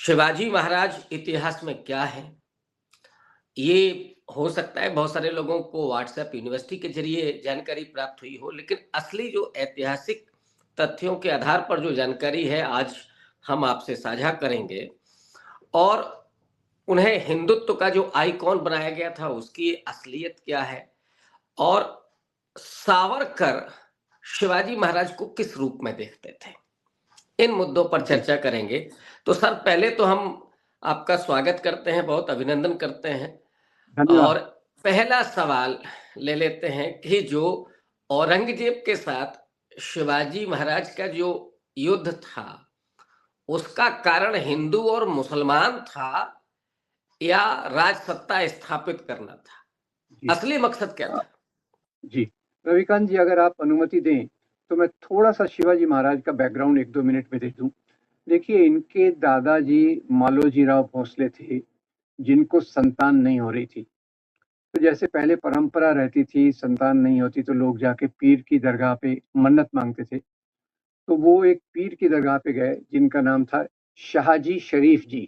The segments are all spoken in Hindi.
शिवाजी महाराज इतिहास में क्या है? ये हो सकता है बहुत सारे लोगों को व्हाट्सएप यूनिवर्सिटी के ज़रिए जानकारी प्राप्त हुई हो, लेकिन असली जो ऐतिहासिक तथ्यों के आधार पर जो जानकारी है, आज हम आपसे साझा करेंगे। और उन्हें हिंदुत्व का जो आइकॉन बनाया गया था, उसकी असलियत क्या है? और सावरकर शिवाजी महाराज को किस रूप में देखते थे? इन मुद्दों पर जी, चर्चा करेंगे। तो सर, पहले तो हम आपका स्वागत करते हैं, बहुत अभिनंदन करते हैं। धन्यवाद। और पहला सवाल ले लेते हैं कि जो औरंगज़ेब के साथ शिवाजी महाराज का जो युद्ध था, उसका कारण हिंदू और मुसलमान था या राजसत्ता स्थापित करना था? जी। असली मकसद क्या अ, था? जी, रविकांत जी, अगर आप अनुमति दें, तो मैं थोड़ा-सा शिवाजी महाराज का बैकग्राउंड 1-2 मिनट में दे दूँ। देखिए, इनके दादाजी मालोजी राव भोसले थे, जिनको संतान नहीं हो रही थी। तो जैसे पहले परंपरा रहती थी, संतान नहीं होती तो लोग जाके पीर की दरगाह पे मन्नत माँगते थे। तो वो एक पीर की दरगाह पे गए, जिनका नाम था शाहजी शरीफ जी।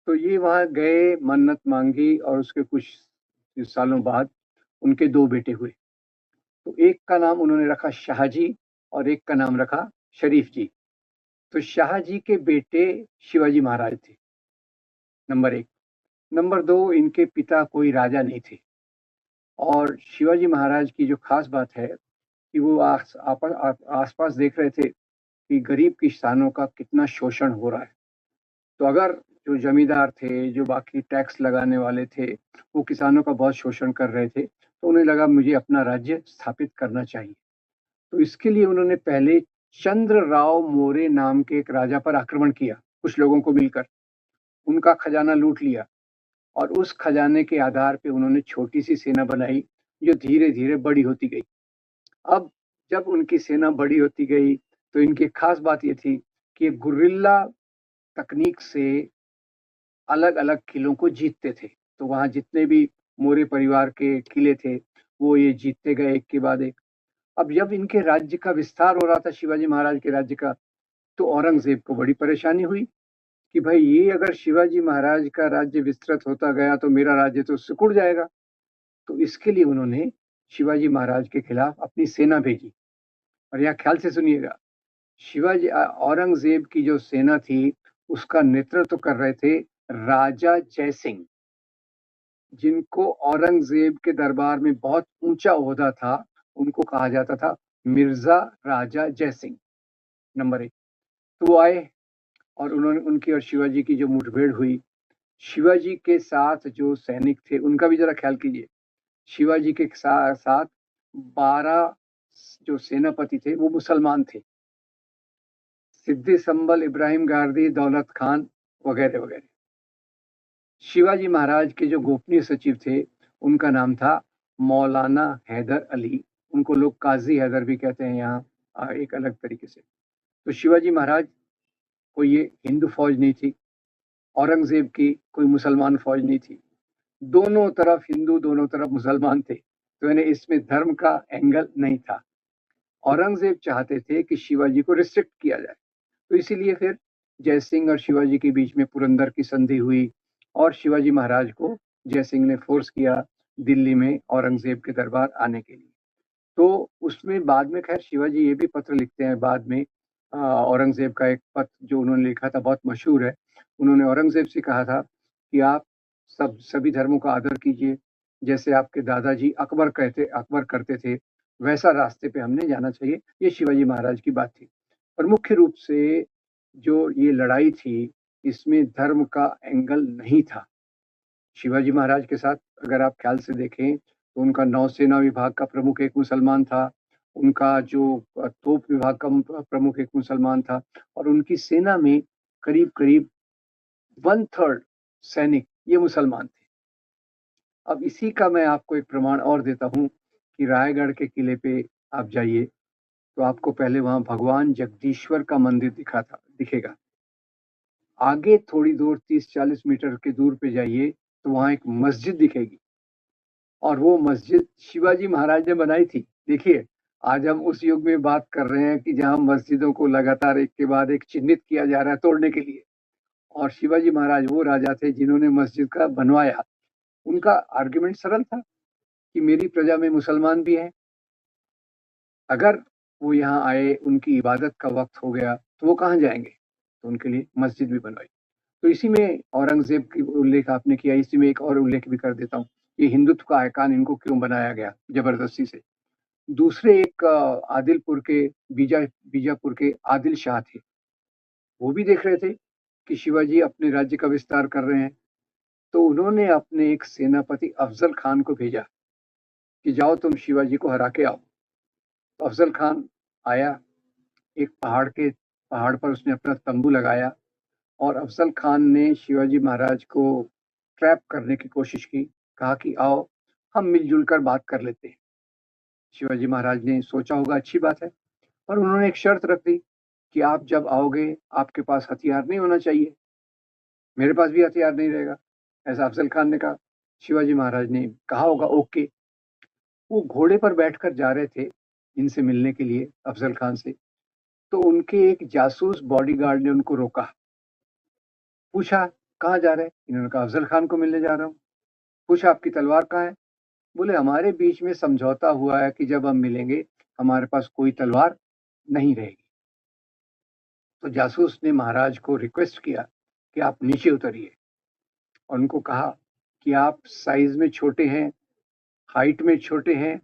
तो ये वहाँ गए, मन्नत माँगी और उसके कुछ सालों बाद उनके 2 बेटे हुए। तो एक का नाम उन्होंने रखा शाहजी और एक का नाम रखा शरीफ जी। तो शाहजी के बेटे शिवाजी महाराज थे, नंबर 1। नंबर 2, इनके पिता कोई राजा नहीं थे। और शिवाजी महाराज की जो ख़ास बात है कि वो आस-पास देख रहे थे कि गरीब किसानों का कितना शोषण हो रहा है। तो अगर जो ज़मींदार थे, जो बाकी टैक्स लगाने वाले थे, वो किसानों का बहुत शोषण कर रहे थे, तो उन्हें लगा मुझे अपना राज्य स्थापित करना चाहिए। तो इसके लिए उन्होंने पहले चंद्रराव मोरे नाम के एक राजा पर आक्रमण किया, कुछ लोगों को मिलकर। उनका खजाना लूट लिया और उस खजाने के आधार पे उन्होंने छोटी-सी सेना बनाई, जो धीरे-धीरे बड़ी होती गई। अब जब उनकी सेना बड़ी होती गई, तो इनकी खास बात ये थी कि ये गुरिल्ला तकनीक से अलग-अलग किलों को जीतते थे। तो वहाँ जितने भी मोरे परिवार के किले थे, वो ये जीतते गए एक के बाद एक। अब जब इनके राज्य का विस्तार हो रहा था, शिवाजी महाराज के राज्य का, तो औरंगज़ेब को बड़ी परेशानी हुई कि भाई, ये अगर शिवाजी महाराज का राज्य विस्तृत होता गया तो मेरा राज्य तो सिकुड़ जाएगा। तो इसके लिए उन्होंने शिवाजी महाराज के खिलाफ अपनी सेना भेजी। और यहाँ ख्याल से सुनिएगा, औरंगज़ेब की जो सेना थी, उसका नेतृत्व कर रहे थे राजा जयसिंह, जिनको औरंगज़ेब के दरबार में बहुत ऊँचा ओहदा था। उनको कहा जाता था मिर्ज़ा राजा जयसिंह, नंबर 1। तो वो आए और उन्होंने उनकी और शिवाजी की जो मुठभेड़ हुई, शिवाजी के साथ जो सैनिक थे, उनका भी ज़रा ख़्याल कीजिए। शिवाजी के साथ 12 जो सेनापति थे, वो मुसलमान थे। सिद्दी संभल, इब्राहिम गारदी, दौलत खान वगैरह वगैरह। शिवाजी महाराज के जो गोपनीय सचिव थे, उनका नाम था मौलाना हैदर अली। उनको लोग काजी हैदर भी कहते हैं यहाँ, एक अलग तरीके से। तो शिवाजी महाराज कोई ये हिंदू फौज नहीं थी, औरंगजेब की कोई मुसलमान फौज नहीं थी। दोनों तरफ हिंदू, दोनों तरफ मुसलमान थे। तो यानी इसमें धर्म का एंगल नहीं था। औरंगजेब चाहते थे कि शिवाजी को रिस्ट्रिक्ट किया जाए। तो इसीलिए फिर जयसिंह और शिवाजी के बीच में पुरंदर की संधि हुई और शिवाजी महाराज को जयसिंह ने फोर्स किया दिल्ली में औरंगजेब के दरबार आने के लिए। तो उसमें बाद में खैर शिवाजी ये भी पत्र लिखते हैं बाद में। औरंगजेब का एक पत्र जो उन्होंने लिखा था बहुत मशहूर है। उन्होंने औरंगजेब से कहा था कि आप सभी धर्मों का आदर कीजिए, जैसे आपके दादाजी अकबर करते थे, वैसा रास्ते पे हमने जाना चाहिए। ये शिवाजी महाराज की बात थी। और मुख्य रूप से जो ये लड़ाई थी, इसमें धर्म का एंगल नहीं था। शिवाजी महाराज के साथ अगर आप ख्याल से देखें, तो उनका नौसेना विभाग का प्रमुख एक मुसलमान था, उनका जो तोप विभाग का प्रमुख एक मुसलमान था और उनकी सेना में करीब-करीब 1/3 सैनिक ये मुसलमान थे। अब इसी का मैं आपको एक प्रमाण और देता हूँ कि रायगढ़ के किले पे आप जाइए, तो आपको पहले वहाँ भगवान जगदीश्वर का मंदिर दिखेगा। आगे थोड़ी दूर 30-40 मीटर की दूर पे जाइए, तो वहाँ एक मस्जिद दिखेगी और वो मस्जिद शिवाजी महाराज ने बनाई थी। देखिए, आज हम उस युग में बात कर रहे हैं कि जहाँ मस्जिदों को लगातार एक के बाद एक चिन्हित किया जा रहा है तोड़ने के लिए। और शिवाजी महाराज वो राजा थे जिन्होंने मस्जिद का बनवाया। उनका आर्गुमेंट सरल था कि मेरी प्रजा में मुसलमान भी हैं, अगर वो यहाँ आए, उनकी इबादत का वक्त हो गया तो वो कहाँ जाएंगे, तो उनके लिए मस्जिद भी बनवाई। तो इसी में औरंगजेब की उल्लेख आपने किया, इसी में एक और उल्लेख भी कर देता हूँ, ये हिंदुत्व का आइकॉन इनको क्यों बनाया गया जबरदस्ती से। दूसरे एक आदिलपुर के बीजापुर के आदिल शाह थे, वो भी देख रहे थे कि शिवाजी अपने राज्य का विस्तार कर रहे हैं, तो उन्होंने अपने एक सेनापति अफजल खान को भेजा कि जाओ तुम शिवाजी को हरा के आओ। तो अफजल खान आया, एक पहाड़ पर उसने अपना तंबू लगाया और अफजल खान ने शिवाजी महाराज को ट्रैप करने की कोशिश की, कहा कि आओ हम मिलजुल कर बात कर लेते हैं। शिवाजी महाराज ने सोचा होगा अच्छी बात है, पर उन्होंने एक शर्त रख दी कि आप जब आओगे आपके पास हथियार नहीं होना चाहिए। मेरे पास भी हथियार नहीं रहेगा, ऐसा अफजल खान ने कहा। शिवाजी महाराज ने कहा होगा ओके। वो घोड़े पर बैठकर जा रहे थे इनसे मिलने के लिए अफजल खान से, तो उनके एक जासूस बॉडीगार्ड ने उनको रोका, पूछा कहाँ जा रहे हैं? इन्होंने कहा अफजल खान को मिलने जा रहा हूँ। पूछा आपकी तलवार कहाँ है? बोले हमारे बीच में समझौता हुआ है कि जब हम मिलेंगे हमारे पास कोई तलवार नहीं रहेगी। तो जासूस ने महाराज को रिक्वेस्ट किया कि आप नीचे उतरिए, और उनको कहा कि आप साइज में छोटे हैं, हाइट में छोटे हैं,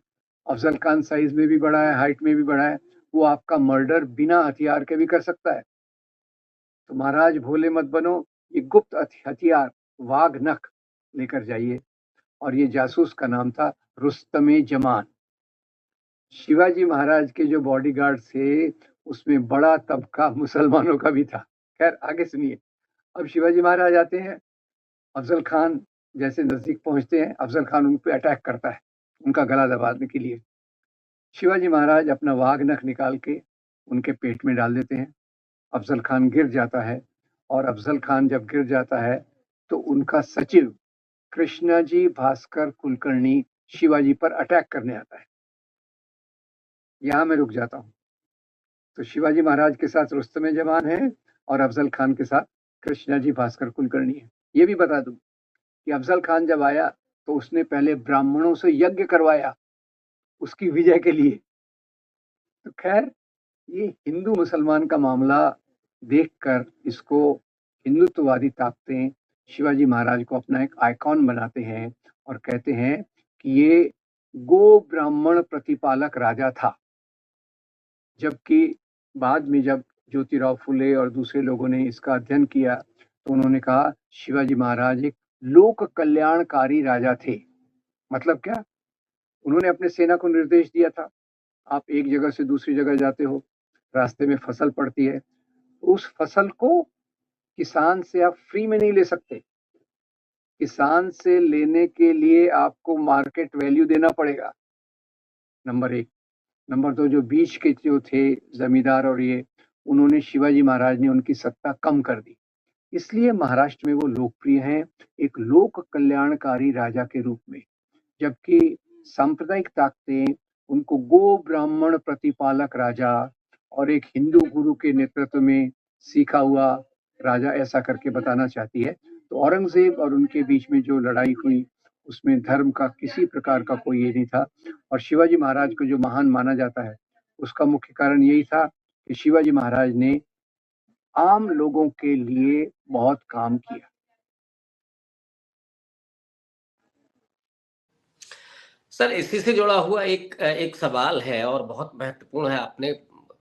अफजल खान साइज में भी बड़ा है, हाइट में भी बड़ा है, वो आपका मर्डर बिना हथियार के भी कर सकता है। तो महाराज भोले मत बनो, ये गुप्त हथियार वाघ नख लेकर जाइए। और ये जासूस का नाम था रुस्तमे जमान। शिवाजी महाराज के जो बॉडीगार्ड थे उसमें बड़ा तबका मुसलमानों का भी था। खैर आगे सुनिए। अब शिवाजी महाराज आते हैं, अफजल खान जैसे नजदीक पहुंचते हैं, अफजल खान उन पर अटैक करता है उनका गला दबाने के लिए। शिवाजी महाराज अपना वाघ नख निकाल के उनके पेट में डाल देते हैं। अफजल खान गिर जाता है, और अफजल खान जब गिर जाता है तो उनका सचिव कृष्णाजी भास्कर कुलकर्णी शिवाजी पर अटैक करने आता है। यहां मैं रुक जाता हूं। तो शिवाजी महाराज के साथ रुस्तमे जमान है और अफजल खान के साथ कृष्णाजी भास्कर कुलकर्णी है। ये भी बता दूं कि अफजल खान जब आया तो उसने पहले ब्राह्मणों से यज्ञ करवाया उसकी विजय के लिए। तो खैर ये हिंदू मुसलमान का मामला देखकर इसको हिंदुत्ववादी ताकतें शिवाजी महाराज को अपना एक आइकॉन बनाते हैं और कहते हैं कि ये गो ब्राह्मण प्रतिपालक राजा था। जबकि बाद में जब ज्योतिराव फुले और दूसरे लोगों ने इसका अध्ययन किया तो उन्होंने कहा शिवाजी महाराज एक लोक कल्याणकारी राजा थे। मतलब क्या? उन्होंने अपने सेना को निर्देश दिया था, आप एक जगह से दूसरी जगह जाते हो, रास्ते में फसल पड़ती है, उस फसल को किसान से आप फ्री में नहीं ले सकते, किसान से लेने के लिए आपको मार्केट वैल्यू देना पड़ेगा, नंबर एक। नंबर दो, जो बीच के जो थे जमींदार और ये, उन्होंने शिवाजी महाराज ने उनकी सत्ता कम कर दी, इसलिए महाराष्ट्र में वो लोकप्रिय हैं एक लोक कल्याणकारी राजा के रूप में। जबकि सांप्रदायिक ताकतें उनको गो ब्राह्मण प्रतिपालक राजा और एक हिंदू गुरु के नेतृत्व में सीखा हुआ राजा ऐसा करके बताना चाहती है। तो औरंगजेब और उनके बीच में जो लड़ाई हुई उसमें धर्म का किसी प्रकार का कोई ये नहीं था। और शिवाजी महाराज को जो महान माना जाता है उसका मुख्य कारण यही था कि शिवाजी महाराज ने आम लोगों के लिए बहुत काम किया। सर इसी से जुड़ा हुआ एक एक सवाल है और बहुत महत्वपूर्ण है, आपने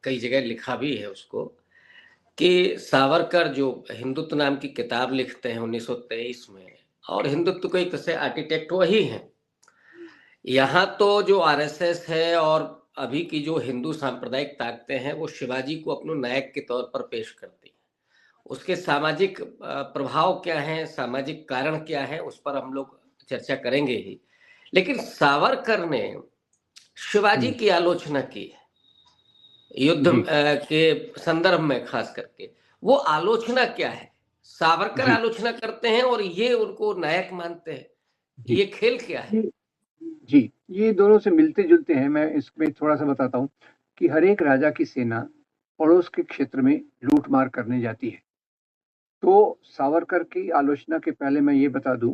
कई जगह लिखा भी है उसको, कि सावरकर जो हिंदुत्व नाम की किताब लिखते हैं 1923 में, और हिंदुत्व को एक तरह से आर्किटेक्ट वही हैं। यहाँ तो जो आरएसएस है और अभी की जो हिंदू सांप्रदायिक ताकतें हैं वो शिवाजी को अपने नायक के तौर पर पेश करती हैं। उसके सामाजिक प्रभाव क्या हैं, सामाजिक कारण क्या है, उस पर हम लोग चर्चा करेंगे ही। लेकिन सावरकर ने शिवाजी की आलोचना की है युद्ध जी के संदर्भ में, खास करके वो आलोचना क्या है? सावरकर जी आलोचना करते हैं और ये उनको नायक मानते हैं, जी ये खेल क्या है? जी, ये दोनों से मिलते जुलते हैं। मैं इसमें थोड़ा सा बताता हूँ कि हर एक राजा की सेना पड़ोस के क्षेत्र में लूट मार करने जाती है, तो सावरकर की आलोचना के पहले मैं ये बता दूं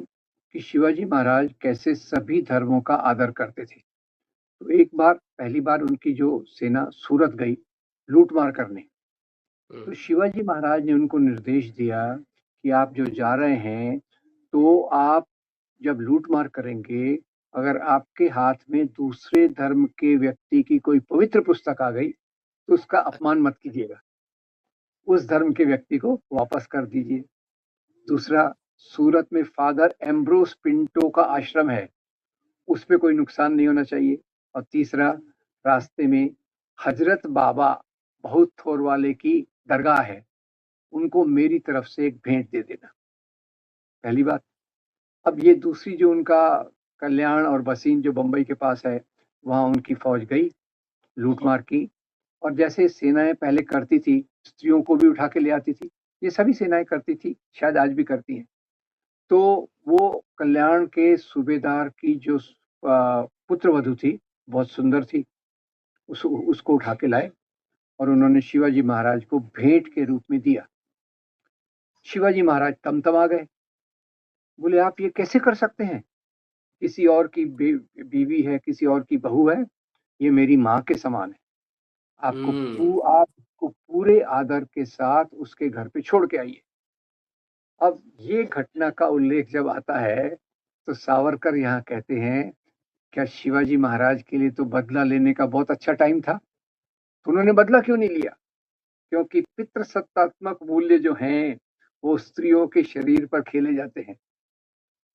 कि शिवाजी महाराज कैसे सभी धर्मों का आदर करते थे। तो एक बार पहली बार उनकी जो सेना सूरत गई लूटमार करने, तो शिवाजी महाराज ने उनको निर्देश दिया कि आप जो जा रहे हैं, तो आप जब लूटमार करेंगे, अगर आपके हाथ में दूसरे धर्म के व्यक्ति की कोई पवित्र पुस्तक आ गई, तो उसका अपमान मत कीजिएगा, उस धर्म के व्यक्ति को वापस कर दीजिए। दूसरा, सूरत में फादर एम्ब्रोस पिंटो का आश्रम है, उस पे कोई नुकसान नहीं होना चाहिए। और तीसरा, रास्ते में हजरत बाबा बहुत थोर वाले की दरगाह है, उनको मेरी तरफ से एक भेंट दे देना। पहली बात। अब ये दूसरी जो उनका कल्याण और बसीन जो बंबई के पास है, वहां उनकी फौज गई, लूटमार की, और जैसे सेनाएं पहले करती थी, स्त्रियों को भी उठा के ले आती थी, ये सभी सेनाएं करती थी, शायद आज भी करती हैं। तो वो कल्याण के सूबेदार की जो पुत्रवधू थी, बहुत सुंदर थी, उसको उठा के लाए और उन्होंने शिवाजी महाराज को भेंट के रूप में दिया। शिवाजी महाराज तमतमा गए, बोले आप ये कैसे कर सकते हैं, किसी और की बीवी है, किसी और की बहू है, ये मेरी माँ के समान है, आपको पूरे आदर के साथ उसके घर पे छोड़ के आइए। अब ये घटना का उल्लेख जब आता है, तो सावरकर यहाँ कहते हैं, क्या शिवाजी महाराज के लिए तो बदला लेने का बहुत अच्छा टाइम था? तो उन्होंने बदला क्यों नहीं लिया? क्योंकि पितृसत्तात्मक मूल्य जो हैं, वो स्त्रियों के शरीर पर खेले जाते हैं।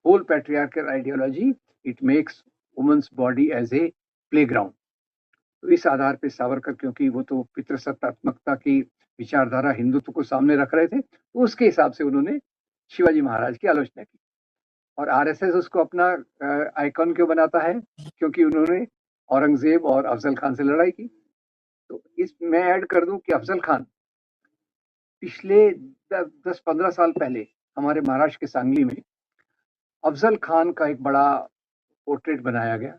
Whole patriarchal ideology, it makes women's body as a playground. तो इस आधार पे सावरकर, क्योंकि वो तो पितृसत्तात्मकता की विचारधारा हिंदुत्व को सामने रख रहे थे, तो उसके हिसाब से उन्होंने शिवाजी महाराज की आलोचना की। और आरएसएस उसको अपना आइकॉन क्यों बनाता है? क्योंकि उन्होंने औरंगजेब और अफजल खान से लड़ाई की। तो इस मैं ऐड कर दूं कि अफजल खान पिछले 10-15 साल पहले हमारे महाराष्ट्र के सांगली में अफजल खान का एक बड़ा पोर्ट्रेट बनाया गया,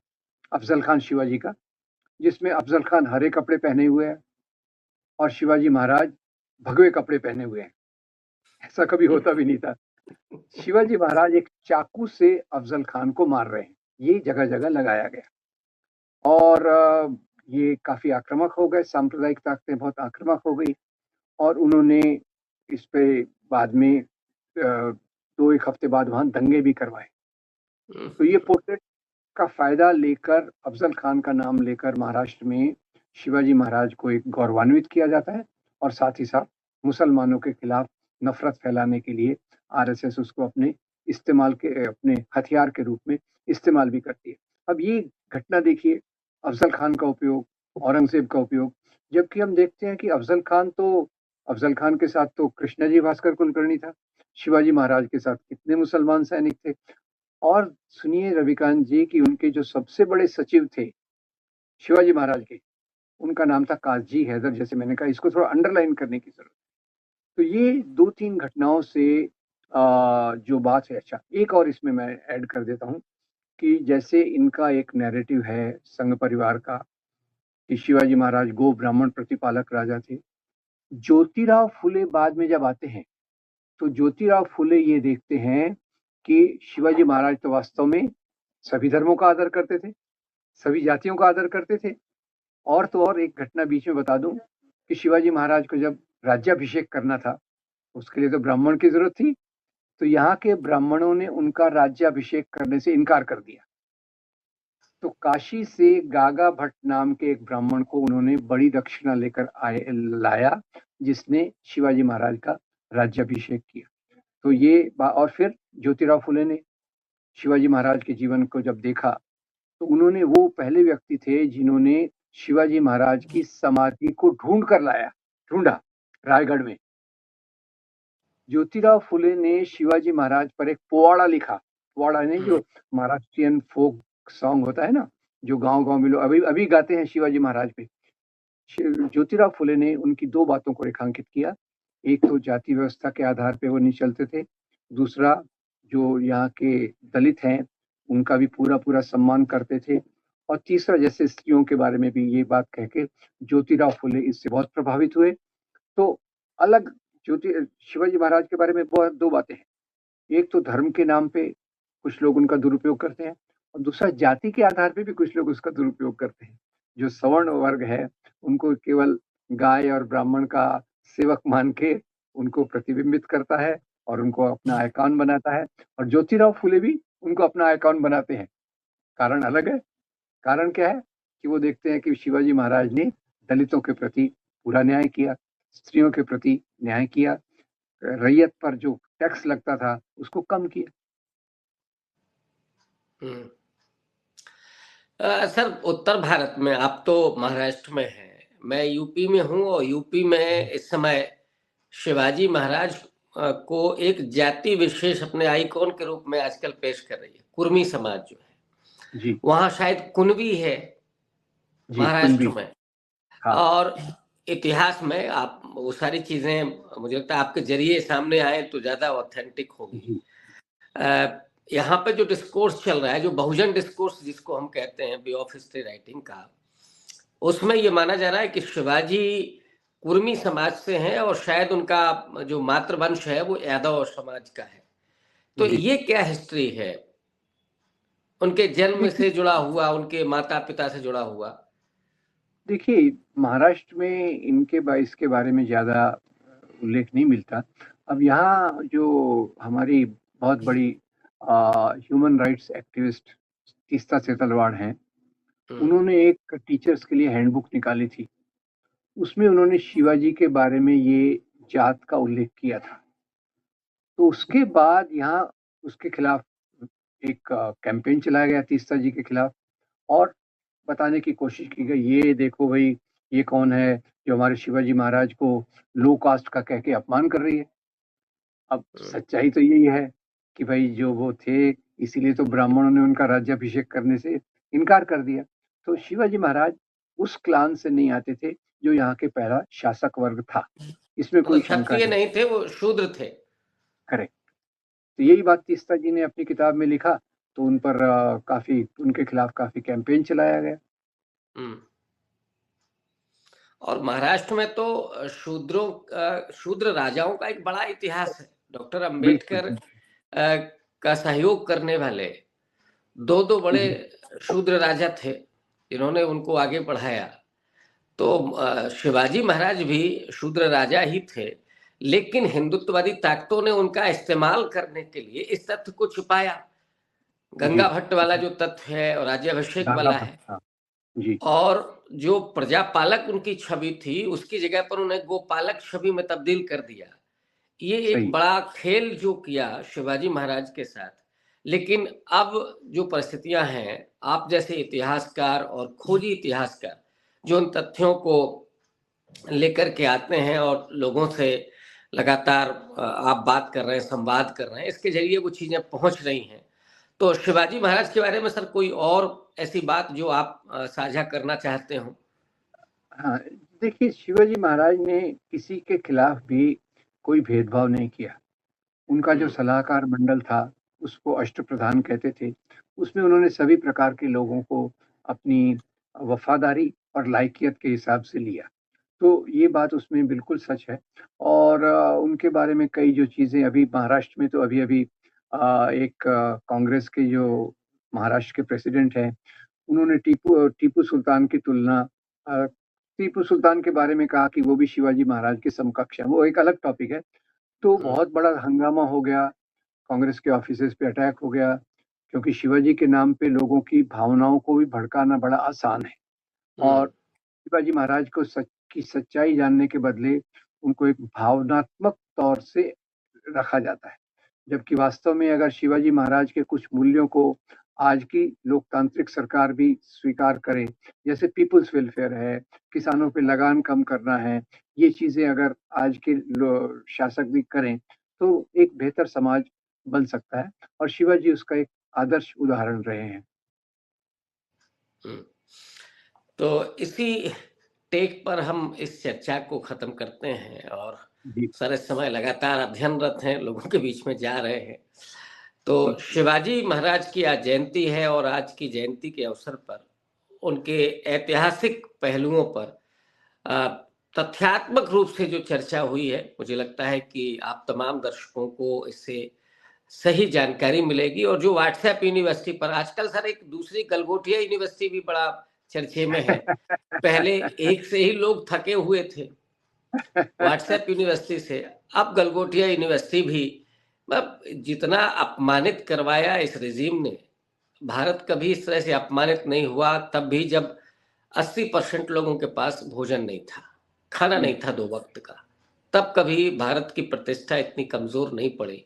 अफजल खान शिवाजी का, जिसमें अफजल खान हरे कपड़े पहने हुए हैं और शिवाजी महाराज भगवे कपड़े पहने हुए हैं। ऐसा कभी होता भी नहीं था। शिवाजी महाराज एक चाकू से अफजल खान को मार रहे हैं, ये जगह जगह लगाया गया। और ये काफी आक्रामक हो गए, सांप्रदायिक ताकतें बहुत आक्रामक हो गई और उन्होंने इस पे बाद में 2-1 हफ्ते बाद वहां दंगे भी करवाए। तो ये पोर्ट्रेट का फायदा लेकर, अफजल खान का नाम लेकर महाराष्ट्र में शिवाजी महाराज को एक गौरवान्वित किया जाता है और साथ ही साथ मुसलमानों के खिलाफ नफरत फैलाने के लिए आरएसएस उसको अपने हथियार के रूप में इस्तेमाल भी करती है। अब ये घटना देखिए, अफजल खान का उपयोग, औरंगजेब का उपयोग, जबकि हम देखते हैं कि अफजल खान के साथ तो कृष्णाजी भास्कर कुलकर्णी था, शिवाजी महाराज के साथ कितने मुसलमान सैनिक थे। और सुनिए रविकांत जी कि उनके जो सबसे बड़े सचिव थे शिवाजी महाराज के, उनका नाम था काजी हैदर। जैसे मैंने कहा, इसको थोड़ा अंडरलाइन करने की जरूरत। तो ये 2-3 घटनाओं से जो बात है। अच्छा, एक और इसमें मैं ऐड कर देता हूँ कि जैसे इनका एक नैरेटिव है संघ परिवार का कि शिवाजी महाराज गो ब्राह्मण प्रतिपालक राजा थे। ज्योतिराव फुले बाद में जब आते हैं, तो ज्योतिराव फुले ये देखते हैं कि शिवाजी महाराज तो वास्तव में सभी धर्मों का आदर करते थे, सभी जातियों का आदर करते थे। और तो और एक घटना बीच में बता दूं कि शिवाजी महाराज को जब राज्याभिषेक करना था, उसके लिए तो ब्राह्मण की जरूरत थी, तो यहाँ के ब्राह्मणों ने उनका राज्याभिषेक करने से इनकार कर दिया। तो काशी से गागा भट्ट नाम के एक ब्राह्मण को उन्होंने बड़ी दक्षिणा लेकर लाया, जिसने शिवाजी महाराज का राज्याभिषेक किया। तो ये और फिर ज्योतिराव फुले ने शिवाजी महाराज के जीवन को जब देखा, तो उन्होंने, वो पहले व्यक्ति थे जिन्होंने शिवाजी महाराज की समाधि को ढूंढा रायगढ़ में। ज्योतिराव फुले ने शिवाजी महाराज पर एक पोवाड़ा लिखा। पोवाड़ा नहीं, जो महाराष्ट्रियन फोक सॉन्ग होता है ना, जो गांव-गांव में लोग अभी गाते हैं शिवाजी महाराज पे। ज्योतिराव फुले ने उनकी 2 बातों को रेखांकित किया। एक तो जाति व्यवस्था के आधार पे वो नहीं चलते थे। दूसरा, जो यहाँ के दलित हैं, उनका भी पूरा सम्मान करते थे। और तीसरा, जैसे स्त्रियों के बारे में भी ये बात कह के ज्योतिराव फुले इससे बहुत प्रभावित हुए। तो अलग शिवाजी महाराज के बारे में बहुत 2 बातें हैं। एक तो धर्म के नाम पे कुछ लोग उनका दुरुपयोग करते हैं और दूसरा जाति के आधार पे भी कुछ लोग उसका दुरुपयोग करते हैं। जो सवर्ण वर्ग है, उनको केवल गाय और ब्राह्मण का सेवक मान के उनको प्रतिबिंबित करता है और उनको अपना आइकॉन बनाता है और ज्योतिराव फुले भी उनको अपना आइकॉन बनाते हैं। कारण अलग है। कारण क्या है कि वो देखते हैं कि शिवाजी महाराज ने दलितों के प्रति पूरा न्याय किया, स्त्रियों के प्रति न्याय किया, रैयत पर जो टैक्स लगता था उसको कम किया। सर, उत्तर भारत में आप तो महाराष्ट्र में हैं, मैं यूपी में हूं और यूपी में इस समय शिवाजी महाराज को एक जाति विशेष अपने आइकॉन के रूप में आजकल पेश कर रही है कुर्मी समाज जो है जी वहां शायद कुनबी है जी महाराष्ट्र कुनबी। में। हाँ और इतिहास में आप वो सारी चीजें मुझे लगता है आपके जरिए सामने आए तो ज्यादा ऑथेंटिक होगी। जी यहाँ पे जो डिस्कोर्स चल रहा है, जो बहुजन डिस्कोर्स जिसको हम कहते हैं बी ऑफ हिस्ट्री राइटिंग का, उसमें ये माना जा रहा है कि शिवाजी कुर्मी समाज से हैं और शायद उनका जो मातृवंश है वो यादव समाज का है। तो जी ये क्या हिस्ट्री है, उनके जन्म देखिए से जुड़ा हुआ, उनके माता पिता से जुड़ा हुआ? देखिए महाराष्ट्र में इसके बारे में ज्यादा उल्लेख नहीं मिलता। अब यहाँ जो हमारी बहुत बड़ी human rights activist Teesta Setalvad हैं, उन्होंने एक टीचर्स के लिए हैंडबुक निकाली थी। उसमें उन्होंने शिवाजी के बारे में ये जात का उल्लेख किया था। तो उसके बाद यहाँ उसके खिलाफ एक कैंपेन चलाया गया तीस्ता जी के खिलाफ और बताने की कोशिश की गई, ये देखो भाई ये कौन है जो हमारे शिवाजी महाराज को लो कास्ट का कह के अपमान कर रही है। अब सच्चाई तो यही है कि भाई जो वो थे, इसीलिए तो ब्राह्मणों ने उनका राज्याभिषेक करने से इनकार कर दिया। तो शिवाजी महाराज उस क्लान से नहीं आते थे जो यहाँ के पहला शासक वर्ग था, इसमें तो कोई शंका क्षत्रिय नहीं। नहीं थे, वो शूद्र थे। करेक्ट। तो यही बात तीस्ता जी ने अपनी किताब में लिखा, तो उन पर काफी उनके खिलाफ काफी कैंपेन चलाया गया। और महाराष्ट्र में तो शूद्र राजाओं का एक बड़ा इतिहास है। डॉक्टर बिल्कुल अंबेडकर का सहयोग करने वाले दो बड़े शूद्र राजा थे जिन्होंने उनको आगे बढ़ाया। तो शिवाजी महाराज भी शूद्र राजा ही थे, लेकिन हिंदुत्ववादी ताकतों ने उनका इस्तेमाल करने के लिए इस तथ्य को छुपाया। गंगा जी भट्ट वाला जो तथ्य है और राज्याभिषेक दादा वाला है, भट्ट, जी और जो प्रजापालक उनकी छवि थी उसकी जगह पर उन्हें गोपालक छवि में तब्दील कर दिया। ये एक सही। बड़ा खेल जो किया शिवाजी महाराज के साथ। लेकिन अब जो परिस्थितियां हैं, आप जैसे इतिहासकार और खोजी इतिहासकार जो उन तथ्यों को लेकर के आते हैं और लोगों से लगातार आप बात कर रहे हैं, संवाद कर रहे हैं, इसके जरिए वो चीजें पहुंच रही हैं। तो शिवाजी महाराज के बारे में सर कोई और ऐसी बात जो आप साझा करना चाहते हो? हाँ, देखिए शिवाजी महाराज ने किसी के खिलाफ भी कोई भेदभाव नहीं किया। उनका जो सलाहकार मंडल था उसको अष्टप्रधान कहते थे। उसमें उन्होंने सभी प्रकार के लोगों को अपनी वफादारी और लायकियत के हिसाब से लिया। तो ये बात उसमें बिल्कुल सच है। और उनके बारे में कई जो चीज़ें अभी महाराष्ट्र में तो अभी-अभी एक कांग्रेस के जो महाराष्ट्र के प्रेसिडेंट हैं, उन्होंने टीपू सुल्तान की तुलना टीपू सुल्तान के बारे में कहा कि वो भी शिवाजी महाराज के समकक्ष हैं। वो एक अलग टॉपिक है। तो बहुत बड़ा हंगामा हो गया, कांग्रेस के ऑफिसेज पे अटैक हो गया, क्योंकि शिवाजी के नाम पे लोगों की भावनाओं को भी भड़काना बड़ा आसान है। और शिवाजी महाराज को की सच्चाई जानने के बदले उनको एक भावनात्मक तौर से रखा जाता है। जबकि वास्तव में अगर शिवाजी महाराज के कुछ मूल्यों को आज की लोकतांत्रिक सरकार भी स्वीकार करे, जैसे पीपल्स वेलफेयर है, किसानों पे लगान कम करना है, ये चीजें अगर आज के शासक भी करें तो एक बेहतर समाज बन सकता है और शिवाजी उसका एक आदर्श उदाहरण रहे हैं। तो इसी टेक पर हम इस चर्चा को खत्म करते हैं। और जी सर इस समय लगातार अध्ययनरत हैं, लोगों के बीच में जा रहे हैं। तो जी शिवाजी महाराज की आज जयंती है और आज की जयंती के अवसर पर उनके ऐतिहासिक पहलुओं पर तथ्यात्मक रूप से जो चर्चा हुई है, मुझे लगता है कि आप तमाम दर्शकों को इससे सही जानकारी मिलेगी। और जो व्हाट्सएप यूनिवर्सिटी पर आजकल सर एक दूसरी गलगोटिया यूनिवर्सिटी भी बड़ा चर्चे में है। पहले एक से ही लोग थके हुए थे व्हाट्सएप यूनिवर्सिटी से, अब गलगोटिया यूनिवर्सिटी भी, मतलब जितना अपमानित करवाया इस रिजीम ने, भारत कभी इस तरह से अपमानित नहीं हुआ, तब भी जब 80% लोगों के पास भोजन नहीं था, खाना नहीं था 2 वक्त का, तब कभी भारत की प्रतिष्ठा इतनी कमजोर नहीं पड़ी।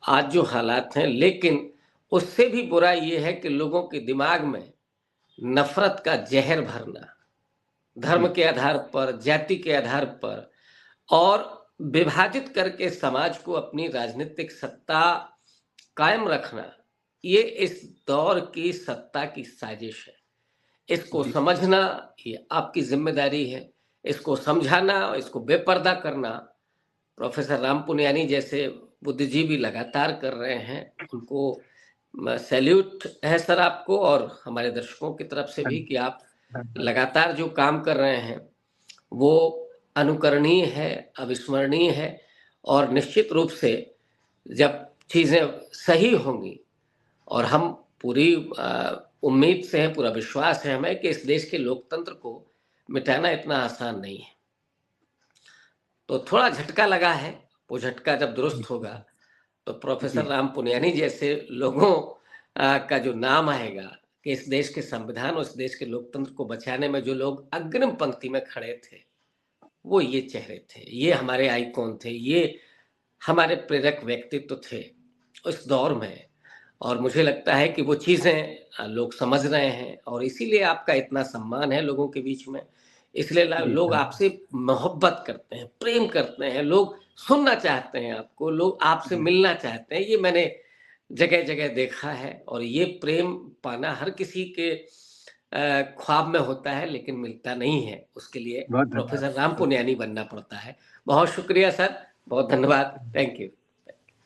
आज जो हालात हैं, लेकिन उससे भी बुरा ये है कि लोगों के दिमाग में नफरत का जहर भरना, धर्म के आधार पर, जाति के आधार पर, और विभाजित करके समाज को अपनी राजनीतिक सत्ता कायम रखना, ये इस दौर की सत्ता की साजिश है। इसको समझना ये आपकी जिम्मेदारी है, इसको समझाना, इसको बेपर्दा करना प्रोफेसर राम पुनियानी जैसे बुद्धिजीवी लगातार कर रहे हैं। उनको सैल्यूट है सर आपको और हमारे दर्शकों की तरफ से भी कि आप लगातार जो काम कर रहे हैं वो अनुकरणीय है, अविस्मरणीय है। और निश्चित रूप से जब चीजें सही होंगी, और हम पूरी उम्मीद से हैं, पूरा विश्वास है हमें कि इस देश के लोकतंत्र को मिटाना इतना आसान नहीं है। तो थोड़ा झटका लगा है, वो झटका जब दुरुस्त होगा तो प्रोफेसर राम पुनियानी जैसे लोगों का जो नाम आएगा कि इस देश के संविधान और इस देश के लोकतंत्र को बचाने में जो लोग अग्रिम पंक्ति में खड़े थे, वो ये चेहरे थे, ये हमारे आइकॉन थे, ये हमारे प्रेरक व्यक्तित्व थे उस दौर में। और मुझे लगता है कि वो चीजें लोग समझ रहे हैं, और इसीलिए आपका इतना सम्मान है लोगों के बीच में। इसलिए लोग आपसे मोहब्बत करते हैं, प्रेम करते हैं, लोग सुनना चाहते हैं आपको, लोग आपसे मिलना चाहते हैं। ये मैंने जगह जगह देखा है, और ये प्रेम पाना हर किसी के ख्वाब में होता है, लेकिन मिलता नहीं है। उसके लिए प्रोफेसर राम पुनियानी बनना पड़ता है। बहुत शुक्रिया सर, बहुत धन्यवाद, थैंक यू।